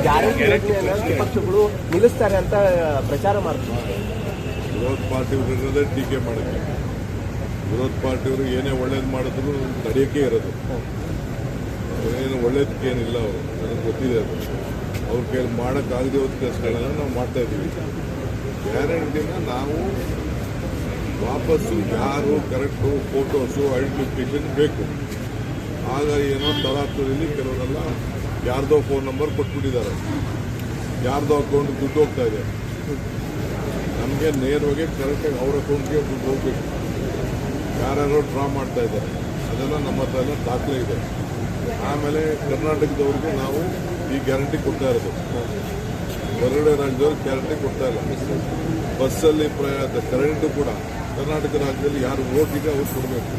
Guarantee ಯೋಜನೆಯನ್ನ ವಿಪಕ್ಷಗಳು ನಿಲ್ಲಿಸ್ತಾರೆ ಅಂತ ಪ್ರಚಾರ ಮಾಡ್ತಾರೆ. ವಿರೋಧ ಪಾರ್ಟಿಯವರಿರೋದೇ ಟೀಕೆ ಮಾಡೋಕ್ಕೆ. ವಿರೋಧ ಪಾರ್ಟಿಯವರು ಏನೇ ಒಳ್ಳೇದು ಮಾಡಿದ್ರು ತಡೆಯೋಕ್ಕೆ ಇರೋದು. ಏನು ಒಳ್ಳೇದಕ್ಕೇನಿಲ್ಲ ಅವರು, ನನಗೆ ಗೊತ್ತಿದೆ ಅದು. ಅವ್ರ ಕೈಲಿ ಮಾಡೋಕ್ಕಾಗದೆ ಹೋದ ಕೆಲಸಗಳನ್ನ ನಾವು ಮಾಡ್ತಾ ಇದ್ದೀವಿ. ಗ್ಯಾರಂಟಿನ ನಾವು ವಾಪಸ್ಸು ಯಾರು ಕರೆಕ್ಟು ಫೋಟೋಸು ಐಡೆಂಟಿಫಿಕೇಶನ್ ಬೇಕು. ಆಗ ಏನೋ ತರಾತುರಿಲಿ ಕೆಲವರೆಲ್ಲ ಯಾರ್ದೋ ಫೋನ್ ನಂಬರ್ ಕೊಟ್ಬಿಟ್ಟಿದ್ದಾರೆ, ಯಾರ್ದೋ ಅಕೌಂಟ್ ದುಡ್ಡು ಹೋಗ್ತಾ ಇದೆ. ನಮಗೆ ನೇರವಾಗಿ ಕರೆಕ್ಟಾಗಿ ಅವ್ರ ಅಕೌಂಟ್ಗೆ ದುಡ್ಡು ಹೋಗ್ಬೇಕು. ಯಾರ್ಯಾರೋ ಡ್ರಾ ಮಾಡ್ತಾ ಇದ್ದಾರೆ, ಅದೆಲ್ಲ ನಮ್ಮ ಹತ್ರ ಎಲ್ಲ ದಾಖಲೆ ಇದೆ. ಆಮೇಲೆ ಕರ್ನಾಟಕದವ್ರಿಗೆ ನಾವು ಈ ಗ್ಯಾರಂಟಿ ಕೊಡ್ತಾ ಇರೋದು, ಹೊರಗಡೆ ರಾಜ್ಯದವ್ರಿಗೆ ಗ್ಯಾರಂಟಿ ಕೊಡ್ತಾ ಇಲ್ಲ. ಬಸ್ಸಲ್ಲಿ ಕರೆಂಟು ಕೂಡ ಕರ್ನಾಟಕ ರಾಜ್ಯದಲ್ಲಿ ಯಾರು ಓಟಿಗೆ ಅವ್ರು ಕೊಡಬೇಕು.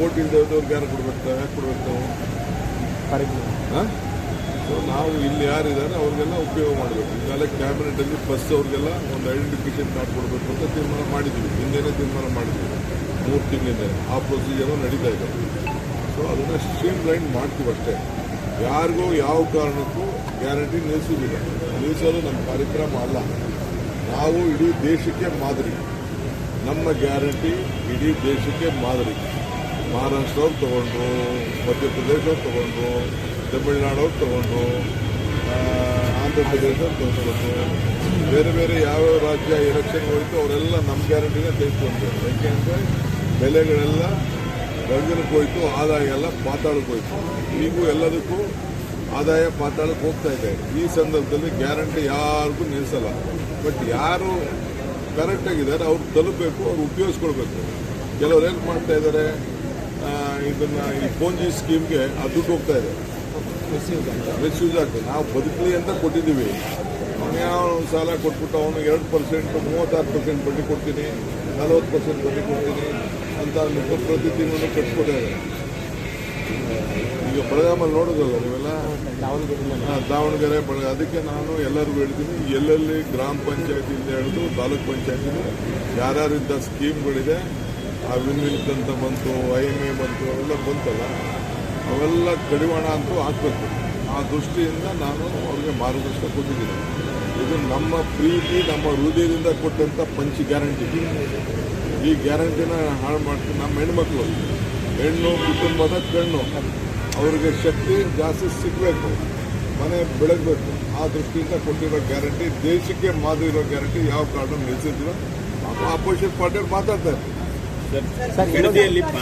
ಓಟ್ ಇಲ್ದವ್ರಿಗೆ ಯಾರು ಕೊಡ್ಬೇಕು? ಯಾಕೆ ಕೊಡ್ಬೇಕು ನಾವು? ಸೊ ನಾವು ಇಲ್ಲಿ ಯಾರಿದ್ದಾರೆ ಅವ್ರಿಗೆಲ್ಲ ಉಪಯೋಗ ಮಾಡಬೇಕು. ಈಗಾಗಲೇ ಕ್ಯಾಬಿನೆಟಲ್ಲಿ ಬಸ್ ಅವ್ರಿಗೆಲ್ಲ ಒಂದು ಐಡೆಂಟಿಫಿಕೇಶನ್ ಕಾರ್ಡ್ ಕೊಡಬೇಕು ಅಂತ ತೀರ್ಮಾನ ಮಾಡಿದ್ವಿ. ಹಿಂದೆನೇ ತೀರ್ಮಾನ ಮಾಡಿದ್ವಿ, 3 ತಿಂಗಳಿಂದ. ಆ ಪ್ರೊಸೀಜರು ನಡೀತಾ ಇದೆ. ಸೊ ಅದನ್ನು ಸ್ಟ್ರೀಮ್ ಲೈನ್ ಮಾಡ್ತೀವಿ ಅಷ್ಟೇ. ಯಾರಿಗೂ ಯಾವ ಕಾರಣಕ್ಕೂ ಗ್ಯಾರಂಟಿ ನಿಲ್ಲಿಸೋದಿಲ್ಲ. ನಿಲ್ಲಿಸೋದು ನಮ್ಮ ಕಾರ್ಯಕ್ರಮ ಅಲ್ಲ. ನಾವು ಇಡೀ ದೇಶಕ್ಕೆ ಮಾದರಿ. ನಮ್ಮ ಗ್ಯಾರಂಟಿ ಇಡೀ ದೇಶಕ್ಕೆ ಮಾದರಿ. ಮಹಾರಾಷ್ಟ್ರವ್ರು ತಗೊಂಡ್ರು, ಮಧ್ಯಪ್ರದೇಶವ್ರು ತಗೊಂಡ್ರು, ತಮಿಳುನಾಡವ್ರು ತಗೊಂಡ್ರು, ಆಂಧ್ರ ಪ್ರದೇಶವ್ರು ತಗೊಂಡ್ರು, ಬೇರೆ ಬೇರೆ ಯಾವ್ಯಾವ ರಾಜ್ಯ ಎಲೆಕ್ಷನ್ ಹೋಯಿತು ಅವರೆಲ್ಲ ನಮ್ಮ ಗ್ಯಾರಂಟಿನ ತೆಗೆದುಕೊಂಡ್ರು. ಯಾಕೆಂದರೆ ಬೆಲೆಗಳೆಲ್ಲ ಗಗನಕ್ಕೆ ಹೋಯಿತು, ಆದಾಯ ಎಲ್ಲ ಪಾತಾಳಕ್ಕೆ ಹೋಯಿತು. ಈಗೂ ಎಲ್ಲದಕ್ಕೂ ಆದಾಯ ಪಾತಾಳಕ್ಕೆ ಹೋಗ್ತಾ ಇದೆ. ಈ ಸಂದರ್ಭದಲ್ಲಿ ಗ್ಯಾರಂಟಿ ಯಾರಿಗೂ ನಿಲ್ಲಿಸಲ್ಲ. ಬಟ್ ಯಾರು ಕರೆಕ್ಟಾಗಿದ್ದಾರೆ ಅವ್ರು ತಲುಪಬೇಕು, ಅವ್ರು ಉಪಯೋಗಿಸ್ಕೊಳ್ಬೇಕು. ಕೆಲವ್ರು ಏನು ಮಾಡ್ತಾ ಇದ್ದಾರೆ, ಇದನ್ನು ಈ ಪೋಂಜಿ ಸ್ಕೀಮ್ಗೆ ಆ ದುಡ್ಡು ಹೋಗ್ತಾ ಇದೆ, ಮಿಸ್ಯೂಸ್ ಆಗ್ತದೆ. ನಾವು ಬದುಕಲಿ ಅಂತ ಕೊಟ್ಟಿದ್ದೀವಿ. ಅವನು ಯಾವ ಸಾಲ ಕೊಟ್ಬಿಟ್ಟು ಅವನು 2%, 36% ಬಡ್ಡಿ ಕೊಡ್ತೀನಿ, 40% ಬಡ್ಡಿ ಕೊಡ್ತೀನಿ ಅಂತ ಪ್ರತಿ ತಿಂಗಳು ಕಟ್ಸ್ಕೊಟ್ಟಿದ್ದಾರೆ. ಈಗ ಬೆಳಗಾಮಲ್ಲಿ ನೋಡೋದಲ್ಲ ನೀವೆಲ್ಲ, ದಾವಣಗೆರೆ ಅದಕ್ಕೆ ನಾನು ಎಲ್ಲರಿಗೂ ಹೇಳ್ತೀನಿ, ಎಲ್ಲೆಲ್ಲಿ ಗ್ರಾಮ ಪಂಚಾಯತಿಯಿಂದ ಹಿಡಿದು ತಾಲೂಕ್ ಪಂಚಾಯತಿಂದ ಯಾರ್ಯಾರಿಂದ ಸ್ಕೀಮ್ಗಳಿದೆ, ಆ ವಿನ್ವಿನ್ ಅಂತ ಬಂತು, IMA ಬಂತು, ಅವೆಲ್ಲ ಬಂತಲ್ಲ, ಅವೆಲ್ಲ ಕಡಿವಾಣ ಅಂತೂ ಹಾಕಬೇಕು. ಆ ದೃಷ್ಟಿಯಿಂದ ನಾನು ಅವ್ರಿಗೆ ಮಾರ್ಗದರ್ಶನ ಕೊಟ್ಟಿದ್ದೀನಿ. ಇದು ನಮ್ಮ ಪ್ರೀತಿ, ನಮ್ಮ ಹೃದಯದಿಂದ ಕೊಟ್ಟಂಥ ಪಂಚ್ ಗ್ಯಾರಂಟಿ. ಈ ಗ್ಯಾರಂಟಿನ ಹಾಳು ಮಾಡ್ತೀನಿ. ನಮ್ಮ ಹೆಣ್ಣು ಕುಟುಂಬದ ಕಣ್ಣು, ಅವ್ರಿಗೆ ಶಕ್ತಿ ಜಾಸ್ತಿ ಸಿಗಬೇಕು, ಮನೆ ಬೆಳಗಬೇಕು. ಆ ದೃಷ್ಟಿಯಿಂದ ಕೊಟ್ಟಿರೋ ಗ್ಯಾರಂಟಿ, ದೇಶಕ್ಕೆ ಮಾದರಿ ಇರೋ ಗ್ಯಾರಂಟಿ. ಯಾವ ಕಾರಣ ನಿಲ್ಲಿಸಿದ್ರು ಅಪೋಸಿಷನ್ ಪಾರ್ಟಿಯವ್ರು ಮಾತಾಡ್ತಾ ಇರ್ತಾರೆ.